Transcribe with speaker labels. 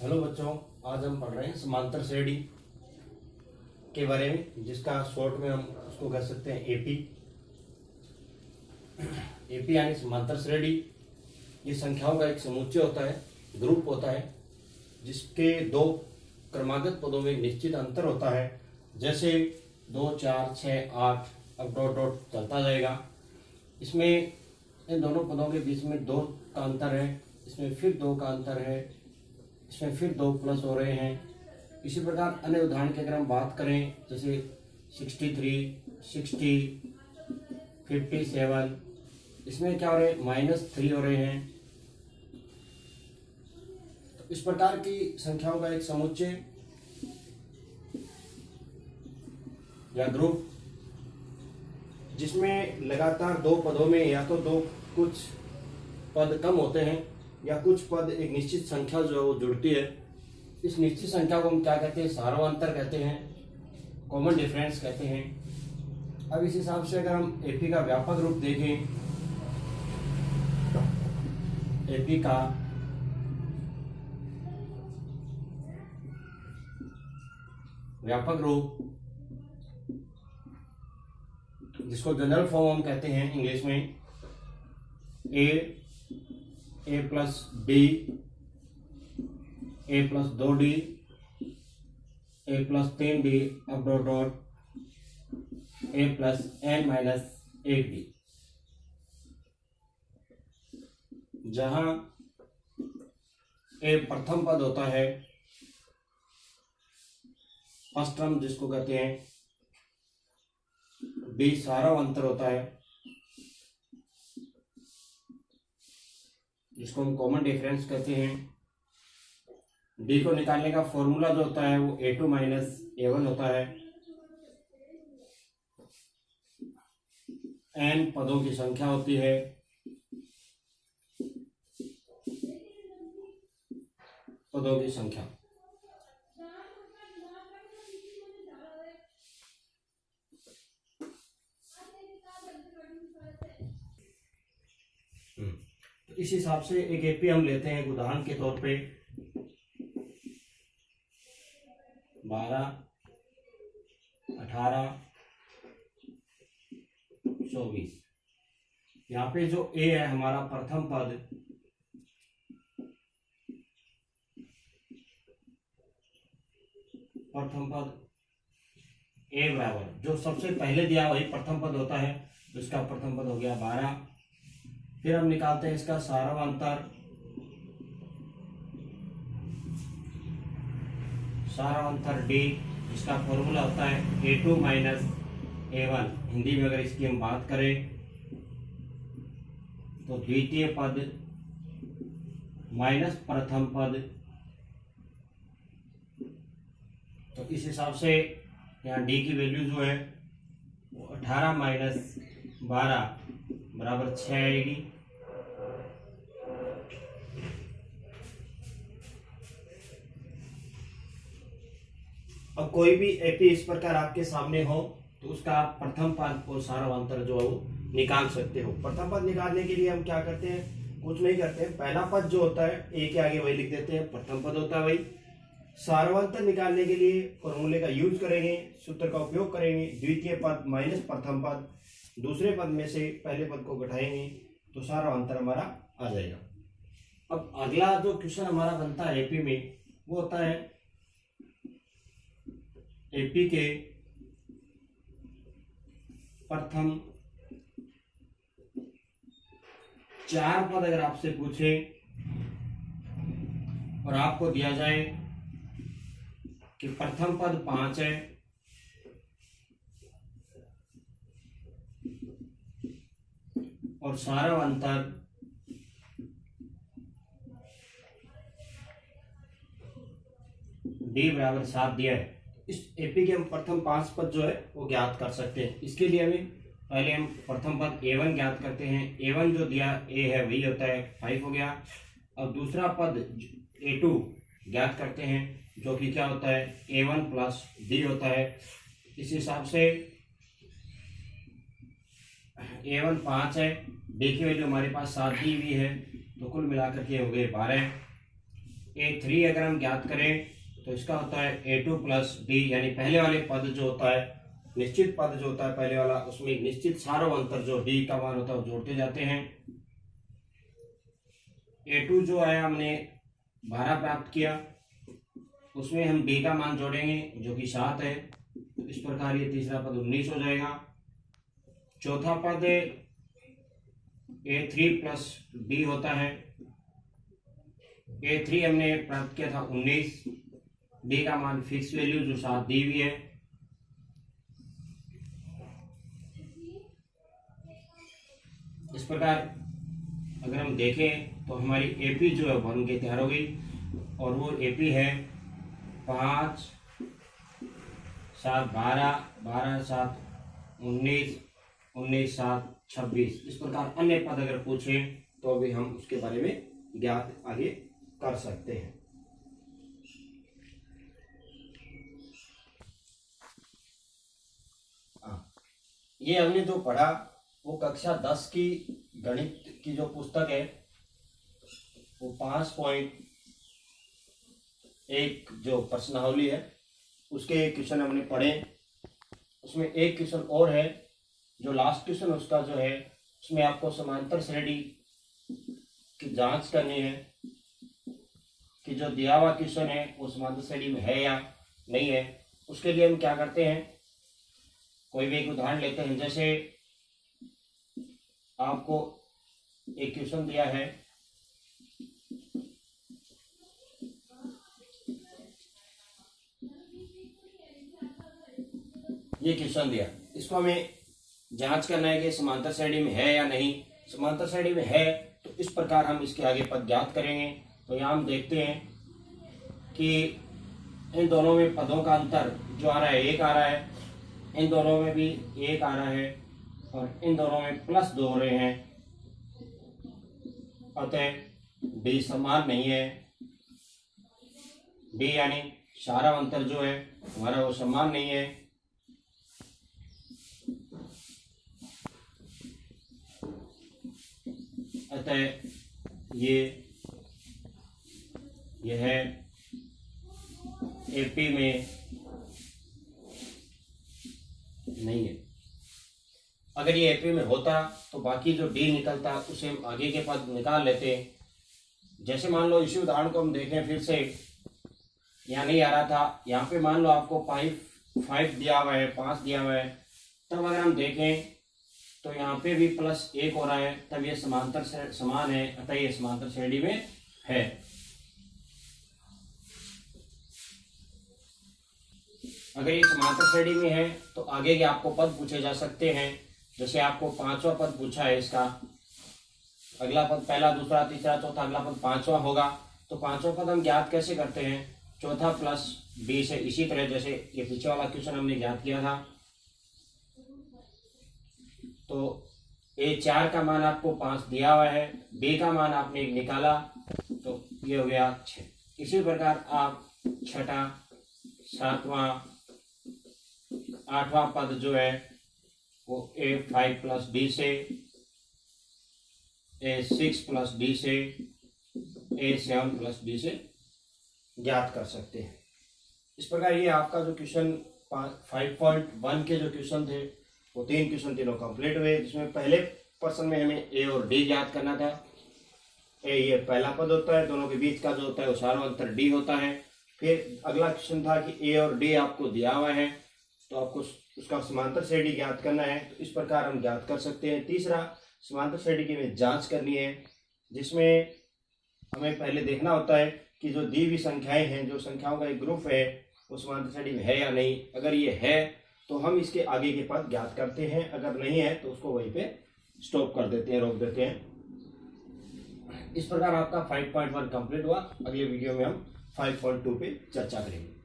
Speaker 1: Hello बच्चों, आज हम पढ़ रहे हैं समांतर श्रेणी के बारे में, जिसका शॉर्ट में हम उसको कह सकते हैं एपी। एपी यानी समांतर श्रेणी। ये संख्याओं का एक समुच्चय होता है, ग्रुप होता है, जिसके दो क्रमागत पदों में निश्चित अंतर होता है। जैसे 2, 4, 6, 8 अब डॉट डॉट चलता जाएगा। इसमें इन दोनों पदों के बीच में 2 का अंतर है, इसमें फिर 2 का अंतर है, इसमें फिर 2 प्लस हो रहे हैं। इसी प्रकार अन्य उदाहरण की अगर हम बात करें, जैसे 63, 60, 57, इसमें क्या हो रहे हैं, -3 हो रहे हैं। तो इस प्रकार की संख्याओं का एक समुच्चय या ग्रुप, जिसमें लगातार 2 पदों में या तो 2 कुछ पद कम होते हैं या कुछ पद एक निश्चित संख्या जो है वो जुड़ती है। इस निश्चित संख्या को हम क्या कहते हैं, सार्वंतर कहते हैं, कॉमन डिफरेंस कहते हैं। अब इस हिसाब से अगर हम एपी का व्यापक रूप देखें, एपी का व्यापक रूप, जिसको जनरल फॉर्म हम कहते हैं इंग्लिश में, ए प्लस बी, ए प्लस 2d, ए प्लस 3d अब डॉट डॉट, ए प्लस n माइनस 1d, जहां ए प्रथम पद होता है, फर्स्ट टर्म जिसको कहते हैं, बी सार्वंतर होता है, जिसको हम कॉमन डिफरेंस कहते हैं। डी को निकालने का फॉर्मूला जो होता है वो A2 माइनस A1 होता है। n पदों की संख्या होती है, पदों की संख्या। तो इस हिसाब से एक एपी हम लेते हैं उदाहरण के तौर पे 12, 18, 24। यहाँ पे जो ए है हमारा प्रथम पद, ए बराबर जो सबसे पहले दिया वही प्रथम पद होता है, तो इसका प्रथम पद हो गया 12। फिर हम निकालते हैं इसका सार्वंतर, डी, इसका फॉर्मूला होता है A2 माइनस A1। हिंदी में अगर इसकी हम बात करें तो द्वितीय पद माइनस प्रथम पद। तो इस हिसाब से यहाँ डी की वैल्यू जो है वो 18 माइनस 12 बराबर 6 आएगी। अब कोई भी एपी इस प्रकार आपके सामने हो तो उसका आप प्रथम पद और सार्वंतर जो है वो निकाल सकते हो। प्रथम पद निकालने के लिए हम क्या करते हैं, कुछ नहीं करते हैं, पहला पद जो होता है ए के आगे वही लिख देते हैं, प्रथम पद होता है वही। सार्वंतर निकालने के लिए फॉर्मूले का यूज करेंगे, सूत्र का उपयोग करेंगे, द्वितीय पद माइनस प्रथम पद, दूसरे पद में से पहले पद को घटाएंगे तो सार्वंतर हमारा आ जाएगा। अब अगला जो क्वेश्चन हमारा बनता है एपी में वो होता है एपी के प्रथम 4 पद अगर आपसे पूछे और आपको दिया जाए कि प्रथम पद 5 है और सार्वंतर डी बराबर 7 दिया है, इस एपी के हम प्रथम 5 पद जो है वो ज्ञात कर सकते हैं। इसके लिए हमें पहले हम प्रथम पद A1 ज्ञात करते हैं। A1 जो दिया A है वही होता है 5 हो गया। अब दूसरा पद A2 ज्ञात करते हैं, जो कि क्या होता है A1 प्लस D होता है। इस हिसाब से A1 5 है, D की वैल्यू हमारे पास 7 दी हुई है, तो कुल मिलाकर के हो गए 12। A3 अगर हम ज्ञात करें तो इसका होता है A2 प्लस D, यानी पहले वाले पद जो होता है, निश्चित पद जो होता है पहले वाला, उसमें एक निश्चित सारव अंतर जो D का मान होता है वो जोड़ते जाते हैं। A2 जो है हमने 12 प्राप्त किया, उसमें हम D का मान जोड़ेंगे जो कि 7 है, तो इस प्रकार ये तीसरा पद 19 हो जाएगा। चौथा पद A3 प्लस D होता है, A3 हमने प्राप्त किया था 19, D का मान फिक्स वैल्यू जो 7 दी हुई है। इस प्रकार अगर हम देखें तो हमारी AP जो है बन के तैयार हो गई, और वो AP है 5 7 12, 12 7 19, 19 7 26। इस प्रकार अन्य पद अगर पूछे तो अभी हम उसके बारे में ज्ञात आगे कर सकते हैं। ये हमने जो पढ़ा वो कक्षा 10 की गणित की जो पुस्तक है वो 5.1 जो प्रश्नावली है उसके क्वेश्चन हमने पढ़े। उसमें एक क्वेश्चन और है, जो लास्ट क्वेश्चन उसका जो है, उसमें आपको समांतर श्रेणी की जांच करनी है कि जो दिया हुआ क्वेश्चन है वो समांतर श्रेणी में है या नहीं है। उसके लिए हम क्या करते हैं, कोई भी एक उदाहरण लेते हैं। जैसे आपको एक क्वेश्चन दिया है, ये क्वेश्चन दिया, इसको हमें जांच करना है कि समांतर श्रेणी में है या नहीं। समांतर श्रेणी में है तो इस प्रकार हम इसके आगे पद ज्ञात करेंगे। तो यहाँ हम देखते हैं कि इन दोनों में पदों का अंतर जो आ रहा है 1 आ रहा है, इन दोनों में भी 1 आ रहा है, और इन दोनों में +2 हो रहे हैं। अतः D समान नहीं है। D यानी सारा अंतर जो है हमारा वो समान नहीं है। अतः यह AP में नहीं है। अगर ये AP में होता तो बाकी जो D निकलता उसे हम आगे के पद निकाल लेते। जैसे मान लो इसी उदाहरण को हम देखें फिर से, यहाँ नहीं आ रहा था, यहाँ पे मान लो आपको 5 दिया हुआ है, 5 दिया हुआ है, तब अगर हम देखें तो यहाँ पे भी +1 हो रहा है, तब ये समांतर से समान है, अतः ये समांतर श्रेणी में है। अगर ये समांतर श्रेणी में है तो आगे के आपको पद पूछे जा सकते हैं। जैसे आपको 5वां पद पूछा है, इसका अगला पद पहला, दूसरा, तीसरा, चौथा, अगला पद 5वां होगा। तो 5वां पद हम ज्ञात कैसे करते हैं, चौथा प्लस B से। इसी तरह जैसे ये पीछे वाला क्वेश्चन हमने ज्ञात किया था, तो A4 का मान आपको 5 दिया हुआ है, B का मान आपने 1 निकाला, तो ये हो गया 6। इसी प्रकार आप 6वां, 7वां, 8वां पद जो है वो A5 प्लस B से, A6 प्लस B से, A7 प्लस B से ज्ञात कर सकते हैं। इस प्रकार ये आपका जो क्वेश्चन 5.1 के जो क्वेश्चन थे वो 3 क्वेश्चन तीनों कंप्लीट हुए, जिसमें पहले प्रश्न में हमें A और D ज्ञात करना था। A ये पहला पद होता है, दोनों के बीच का जो होता है वो सारा अंतर D होता है। फिर अगला क्वेश्चन था कि A और D आपको दिया हुआ है, तो आपको उसका समांतर श्रेणी ज्ञात करना है। तो इस प्रकार हम ज्ञात कर सकते हैं। तीसरा, समांतर श्रेणी की हमें जांच करनी है, जिसमें हमें पहले देखना होता है कि जो दी हुई संख्याएं हैं, जो संख्याओं का एक ग्रुप है, वो समांतर श्रेणी में है या नहीं। अगर ये है तो हम इसके आगे के पद ज्ञात करते हैं, अगर नहीं है तो उसको वहीं पे स्टॉप कर देते हैं, रोक देते हैं। इस प्रकार आपका 5.1 कंप्लीट हुआ। अगले वीडियो में हम 5.2 पे चर्चा करेंगे।